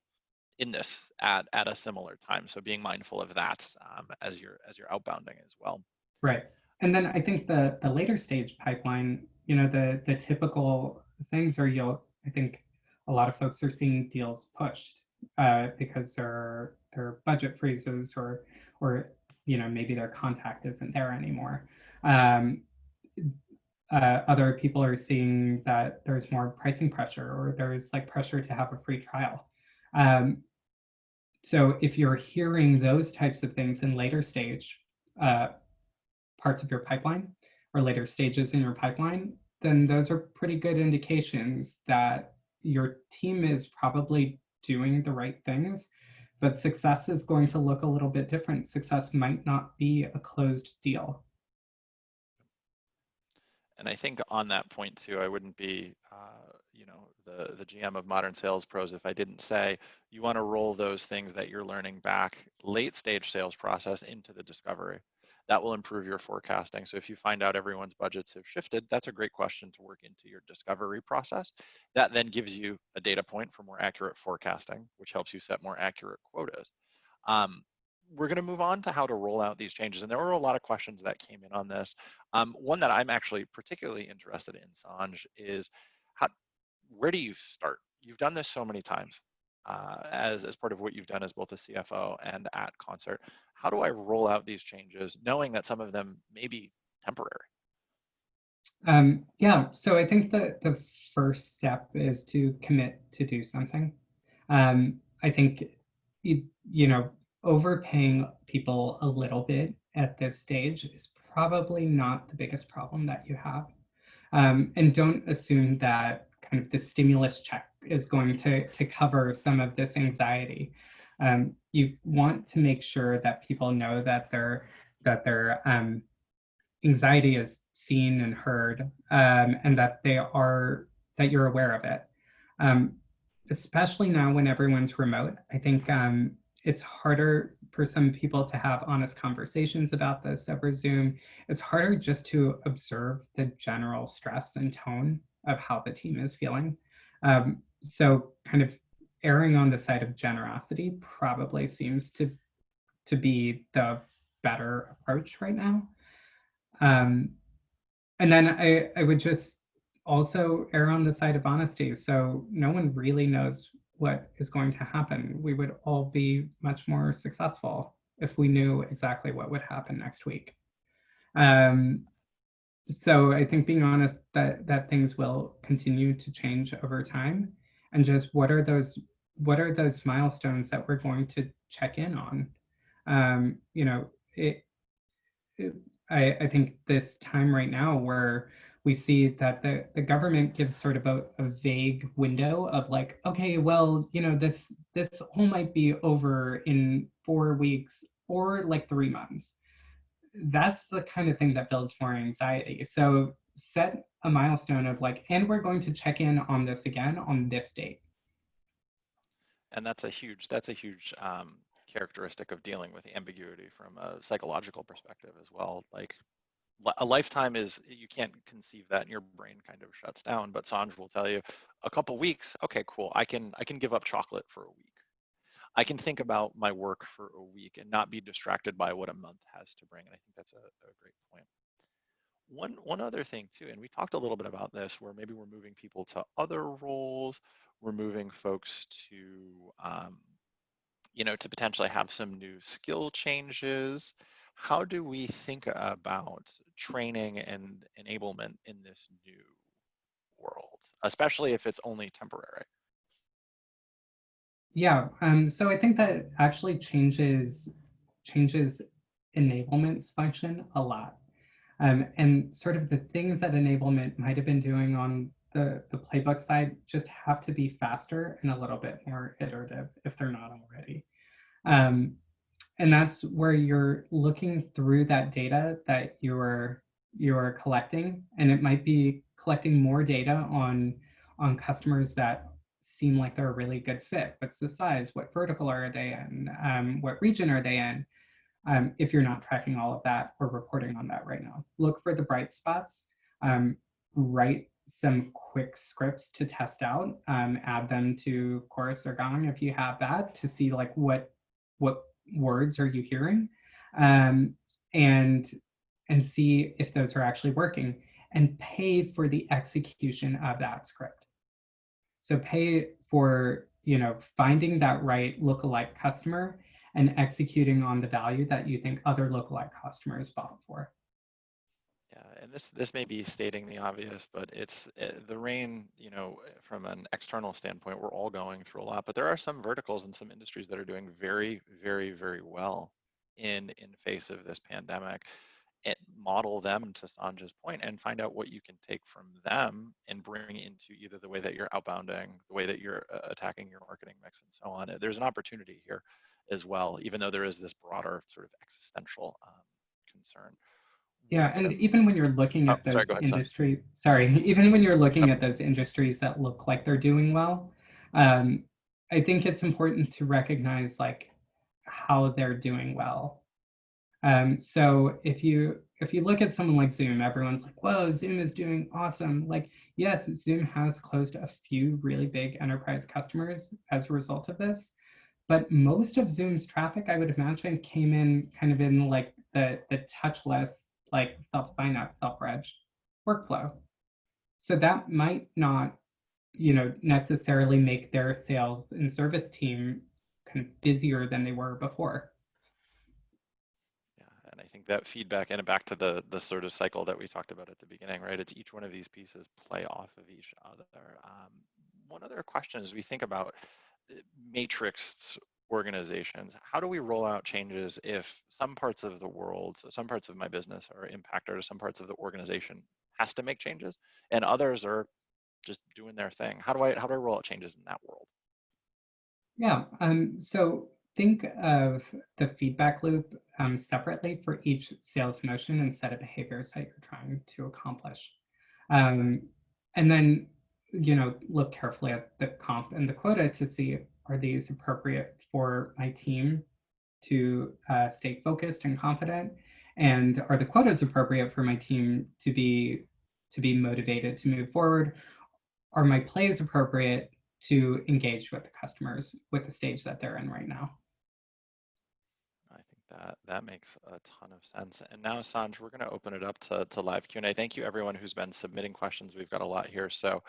in this at a similar time. So being mindful of that as you're outbounding as well. Right. And then I think the later stage pipeline the typical things are I think a lot of folks are seeing deals pushed because there are budget freezes or maybe their contact isn't there anymore. Other people are seeing that there's more pricing pressure or there's like pressure to have a free trial. So if you're hearing those types of things in later stage parts of your pipeline or later stages in your pipeline, then those are pretty good indications that your team is probably doing the right things, but success is going to look a little bit different. Success might not be a closed deal. And I think on that point too, I wouldn't be, the GM of Modern Sales Pros if I didn't say you want to roll those things that you're learning back late stage sales process into the discovery. That will improve your forecasting. So if you find out everyone's budgets have shifted, that's a great question to work into your discovery process. That then gives you a data point for more accurate forecasting, which helps you set more accurate quotas. We're going to move on to how to roll out these changes. And there were a lot of questions that came in on this. One that I'm actually particularly interested in, Sanj, is where do you start? You've done this so many times as part of what you've done as both a CFO and at Concert. How do I roll out these changes, knowing that some of them may be temporary? Yeah, so I think that the first step is to commit to do something. I think, overpaying people a little bit at this stage is probably not the biggest problem that you have. And don't assume that kind of the stimulus check is going to cover some of this anxiety. You want to make sure that people know that their anxiety is seen and heard, and that you're aware of it. Especially now when everyone's remote, I think it's harder for some people to have honest conversations about this over Zoom. It's harder just to observe the general stress and tone of how the team is feeling. So kind of erring on the side of generosity probably seems to be the better approach right now. And then I would just also err on the side of honesty. So no one really knows what is going to happen. We would all be much more successful if we knew exactly what would happen next week. So I think being honest that things will continue to change over time, and just what are those milestones that we're going to check in on. I think this time right now where we see that the government gives sort of a vague window of like, okay, well, this all might be over in 4 weeks or like 3 months. That's the kind of thing that builds more anxiety. So set a milestone of like, and we're going to check in on this again on this date. And that's a huge characteristic of dealing with ambiguity from a psychological perspective as well. Like a lifetime is, you can't conceive that and your brain kind of shuts down, but Sanj will tell you a couple weeks, okay, cool, I can give up chocolate for a week. I can think about my work for a week and not be distracted by what a month has to bring. And I think that's a great point. One other thing too, and we talked a little bit about this, where maybe we're moving people to other roles, we're moving folks to to potentially have some new skill changes. How do we think about training and enablement in this new world, especially if it's only temporary? Yeah, so I think that actually changes enablement's function a lot. And sort of the things that enablement might have been doing on the playbook side just have to be faster and a little bit more iterative if they're not already. And that's where you're looking through that data that you're collecting, and it might be collecting more data on customers that seem like they're a really good fit. What's the size? What vertical are they in? What region are they in? If you're not tracking all of that or reporting on that right now, look for the bright spots. Write some quick scripts to test out. Add them to Chorus or Gong if you have that, to see like what words are you hearing, and see if those are actually working. and pay for the execution of that script. So pay for, finding that right lookalike customer and executing on the value that you think other lookalike customers bought for. Yeah, and this may be stating the obvious, but it's the rain, from an external standpoint, we're all going through a lot, but there are some verticals and some industries that are doing very, very, very well in face of this pandemic. Model them to Sanjay's point and find out what you can take from them and bring into either the way that you're outbounding, the way that you're attacking your marketing mix and so on. There's an opportunity here as well, even though there is this broader sort of existential concern. Yeah, and even when you're looking at those industries, even when you're looking at those industries that look like they're doing well, I think it's important to recognize like how they're doing well. So if you look at someone like Zoom, everyone's like, whoa, Zoom is doing awesome. Like, yes, Zoom has closed a few really big enterprise customers as a result of this, but most of Zoom's traffic, I would imagine, came in kind of in like the touchless, like self-sign up, self-reg workflow. So that might not, necessarily make their sales and service team kind of busier than they were before. And I think that feedback, and back to the sort of cycle that we talked about at the beginning, right? It's each one of these pieces play off of each other. One other question as we think about matrixed organizations, how do we roll out changes if some parts of the world, so some parts of my business are impacted, or some parts of the organization has to make changes, and others are just doing their thing? How do I roll out changes in that world? Yeah. So think of the feedback loop separately for each sales motion and set of behaviors that you're trying to accomplish. And then, look carefully at the comp and the quota to see, are these appropriate for my team to stay focused and confident? And are the quotas appropriate for my team to be motivated to move forward? Are my plays appropriate to engage with the customers with the stage that they're in right now? I think that makes a ton of sense. And now, Sanj, we're going to open it up to live Q&A. Thank you, everyone who's been submitting questions. We've got a lot here. So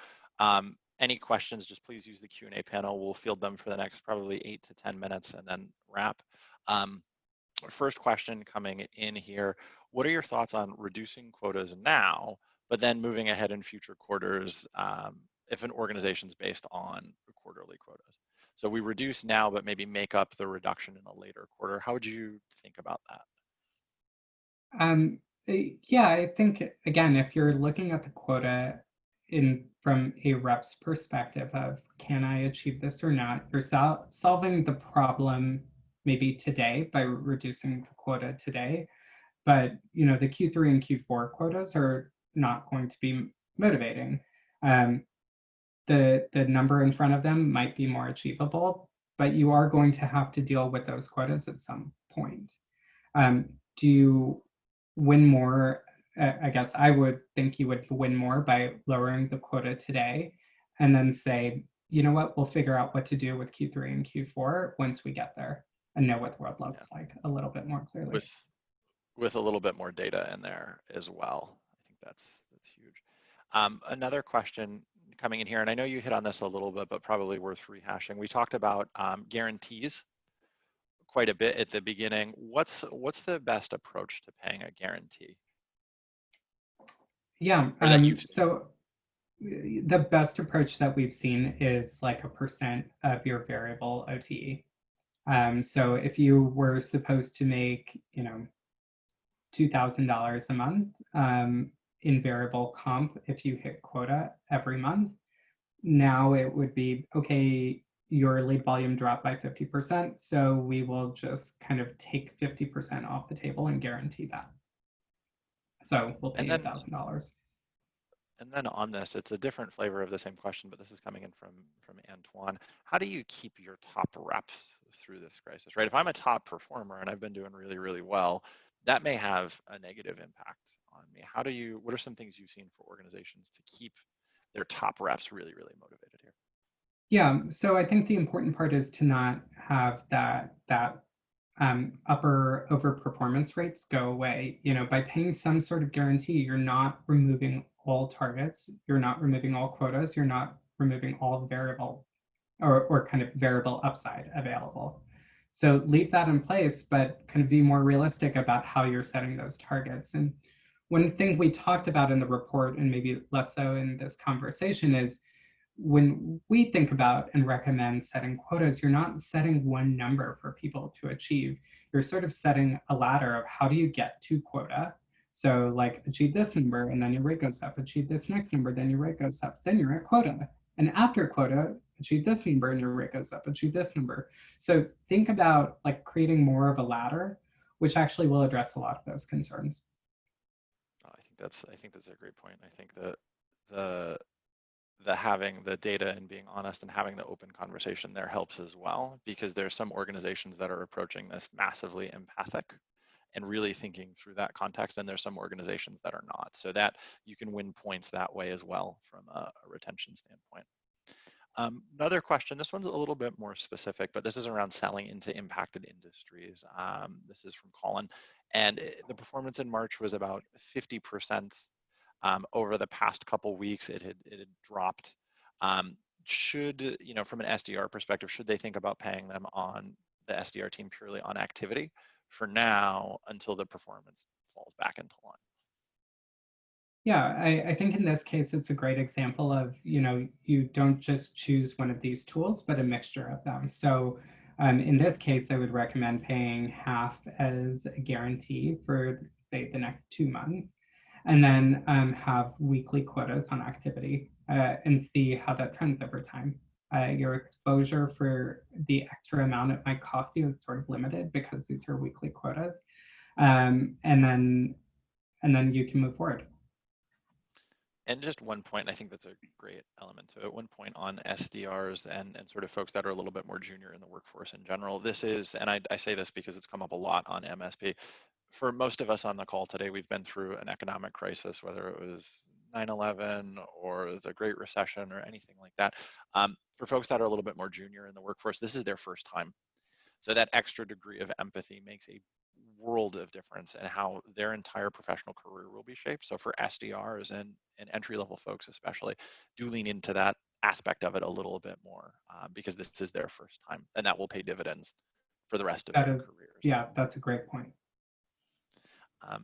any questions, just please use the Q&A panel. We'll field them for the next probably 8 to 10 minutes and then wrap. First question coming in here, what are your thoughts on reducing quotas now, but then moving ahead in future quarters if an organization's based on quarterly quotas? So we reduce now, but maybe make up the reduction in a later quarter. How would you think about that? Yeah, I think, again, if you're looking at the quota from a rep's perspective of, can I achieve this or not, you're solving the problem maybe today by reducing the quota today. But, the Q3 and Q4 quotas are not going to be motivating. The number in front of them might be more achievable, but you are going to have to deal with those quotas at some point. Do you win more? I guess I would think you would win more by lowering the quota today and then say, you know what, we'll figure out what to do with Q3 and Q4 once we get there and know what the world looks like a little bit more clearly. With a little bit more data in there as well. I think that's huge. Another question coming in here, and I know you hit on this a little bit, but probably worth rehashing. We talked about guarantees quite a bit at the beginning. What's the best approach to paying a guarantee? Yeah, so the best approach that we've seen is like a % of your variable OTE. So if you were supposed to make, $2,000 a month in variable comp, if you hit quota every month, now it would be, okay, your lead volume dropped by 50%, so we will just kind of take 50% off the table and guarantee that. So we'll pay $1,000. And then on this, it's a different flavor of the same question, but this is coming in from Antoine. How do you keep your top reps through this crisis, right? If I'm a top performer and I've been doing really, really well, that may have a negative impact on me. What are some things you've seen for organizations to keep their top reps really, really motivated here? Yeah, so I think the important part is to not have that upper overperformance rates go away. You know, by paying some sort of guarantee, you're not removing all targets, you're not removing all quotas, you're not removing all variable or kind of variable upside available. So leave that in place, but kind of be more realistic about how you're setting those targets. And one thing we talked about in the report, and maybe less so in this conversation, is when we think about and recommend setting quotas, you're not setting one number for people to achieve. You're sort of setting a ladder of how do you get to quota. So like achieve this number and then your rate goes up, achieve this next number, then your rate goes up, then you're at quota. And after quota, achieve this number and your rate goes up, achieve this number. So think about like creating more of a ladder, which actually will address a lot of those concerns. I think that's a great point. I think that the having the data and being honest and having the open conversation there helps as well, because there's some organizations that are approaching this massively empathic and really thinking through that context, and there's some organizations that are not. So that you can win points that way as well from a retention standpoint. Another question, this one's a little bit more specific, but this is around selling into impacted industries. This is from Colin, and the performance in March was about 50%. Over the past couple weeks, it had dropped. Should, you know, from an SDR perspective, should they think about paying them on the SDR team purely on activity for now until the performance falls back into line? Yeah, I think in this case, it's a great example of, you know, you don't just choose one of these tools, but a mixture of them. So in this case, I would recommend paying half as a guarantee for, say, the next 2 months, and then have weekly quotas on activity and see how that trends over time. Your exposure for the extra amount it might cost you is sort of limited because these are weekly quotas. And then you can move forward. And just one point, I think that's a great element to it. One point on SDRs and sort of folks that are a little bit more junior in the workforce in general. This is, and I say this because it's come up a lot on MSP. For most of us on the call today, we've been through an economic crisis, whether it was 9/11 or the Great Recession or anything like that. For folks that are a little bit more junior in the workforce, this is their first time. So that extra degree of empathy makes a world of difference in how their entire professional career will be shaped. So for SDRs and entry-level folks especially, do lean into that aspect of it a little bit more because this is their first time, and that will pay dividends for the rest of their careers. Yeah, that's a great point.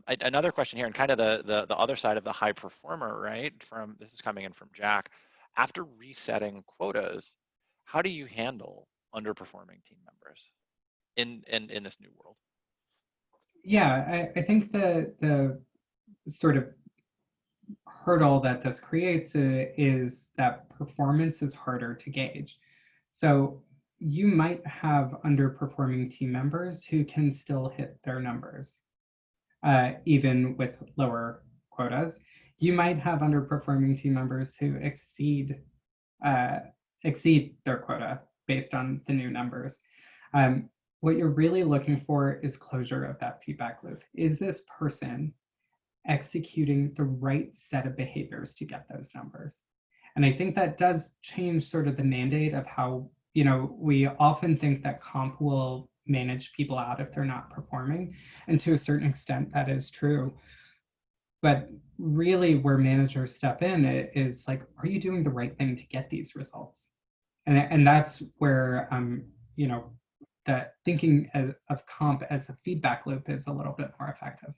Another question here, and kind of the other side of the high performer, right? This is coming in from Jack. After resetting quotas, how do you handle underperforming team members in this new world? Yeah, I think the sort of hurdle that this creates is that performance is harder to gauge. So you might have underperforming team members who can still hit their numbers, even with lower quotas. You might have underperforming team members who exceed their quota based on the new numbers. What you're really looking for is closure of that feedback loop. Is this person executing the right set of behaviors to get those numbers? And I think that does change sort of the mandate of how, you know, we often think that comp will manage people out if they're not performing. And to a certain extent, that is true. But really where managers step in is like, are you doing the right thing to get these results? And that's where, you know, that thinking of comp as a feedback loop is a little bit more effective.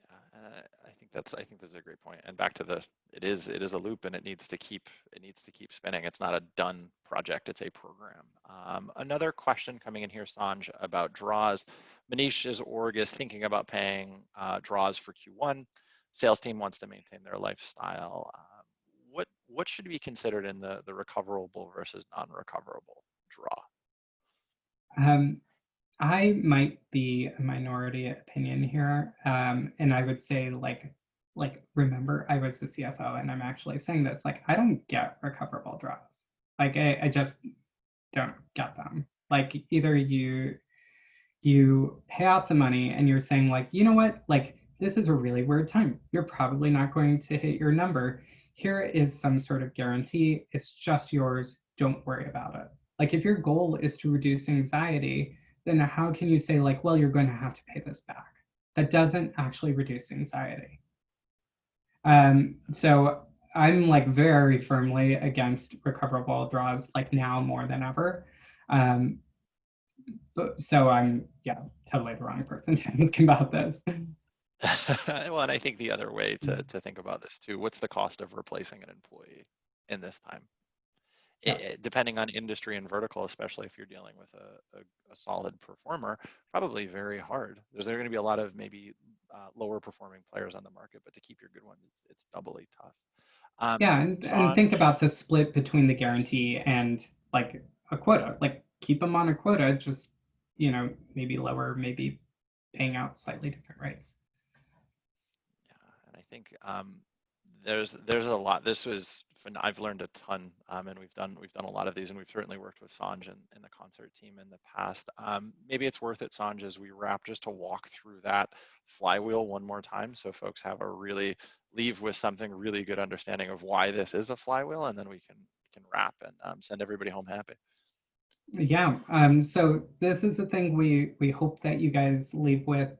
Yeah, I think that's a great point. And back to it is a loop, and it needs to keep spinning. It's not a done project; it's a program. Another question coming in here, Sanj, about draws. Manish's org is thinking about paying draws for Q1. Sales team wants to maintain their lifestyle. What should be considered in the recoverable versus non-recoverable draw? I might be a minority opinion here, and I would say like remember I was the CFO, and I'm actually saying this, like I don't get recoverable draws. Like I just don't get them. Like either you pay out the money and you're saying like, you know what, like this is a really weird time. You're probably not going to hit your number. Here is some sort of guarantee. It's just yours. Don't worry about it. Like if your goal is to reduce anxiety, then how can you say like, well, you're going to have to pay this back? That doesn't actually reduce anxiety. So I'm like very firmly against recoverable draws, like now more than ever. But so I'm, yeah, totally the wrong person to ask about this. Well, and I think the other way to think about this too, what's the cost of replacing an employee in this time? Yeah. Depending on industry and vertical, especially if you're dealing with a solid performer, probably very hard. There's going to be a lot of maybe lower performing players on the market, but to keep your good ones, it's doubly tough. Yeah, and think Sanj, about the split between the guarantee and like a quota. Like keep them on a quota, just maybe lower, maybe paying out slightly different rates. yeah, and I think there's a lot. I've learned a ton, and we've done a lot of these, and we've certainly worked with Sanj and the concert team in the past. Maybe it's worth it, Sanj, as we wrap, just to walk through that flywheel one more time, so folks have leave with something really good understanding of why this is a flywheel, and then we can wrap and send everybody home happy. Yeah. So this is the thing we hope that you guys leave with.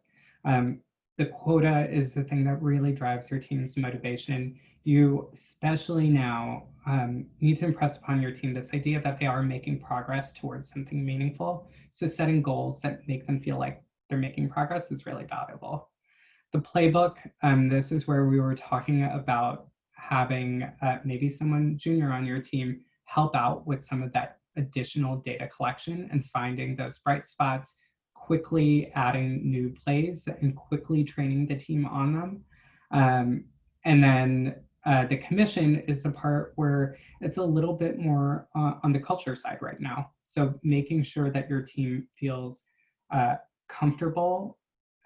The quota is the thing that really drives your team's motivation. You, especially now, need to impress upon your team this idea that they are making progress towards something meaningful. So setting goals that make them feel like they're making progress is really valuable. The playbook, this is where we were talking about having maybe someone junior on your team help out with some of that additional data collection and finding those bright spots, quickly adding new plays and quickly training the team on them. And then the commission is the part where it's a little bit more on the culture side right now. So making sure that your team feels comfortable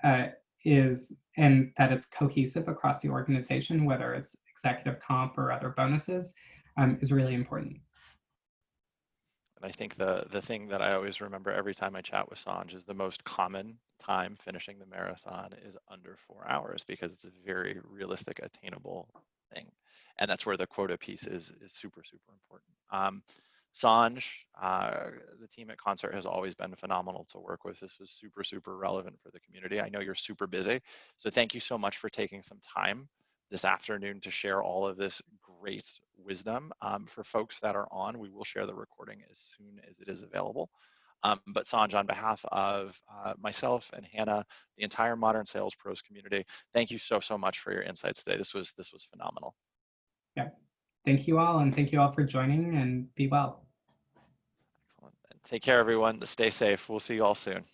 and that it's cohesive across the organization, whether it's executive comp or other bonuses, is really important. And I think the thing that I always remember every time I chat with Sanj is the most common time finishing the marathon is under 4 hours, because it's a very realistic, attainable thing. And that's where the quota piece is super, super important. Sanj, the team at Concert has always been phenomenal to work with. This was super, super relevant for the community. I know you're super busy, so thank you so much for taking some time this afternoon to share all of this great wisdom. For folks that are on, we will share the recording as soon as it is available. But Sanj, on behalf of myself and Hannah, the entire Modern Sales Pros community, thank you so, so much for your insights today. This was phenomenal. Yeah. Thank you all, and thank you all for joining, and be well. Excellent. And take care, everyone. Stay safe. We'll see you all soon.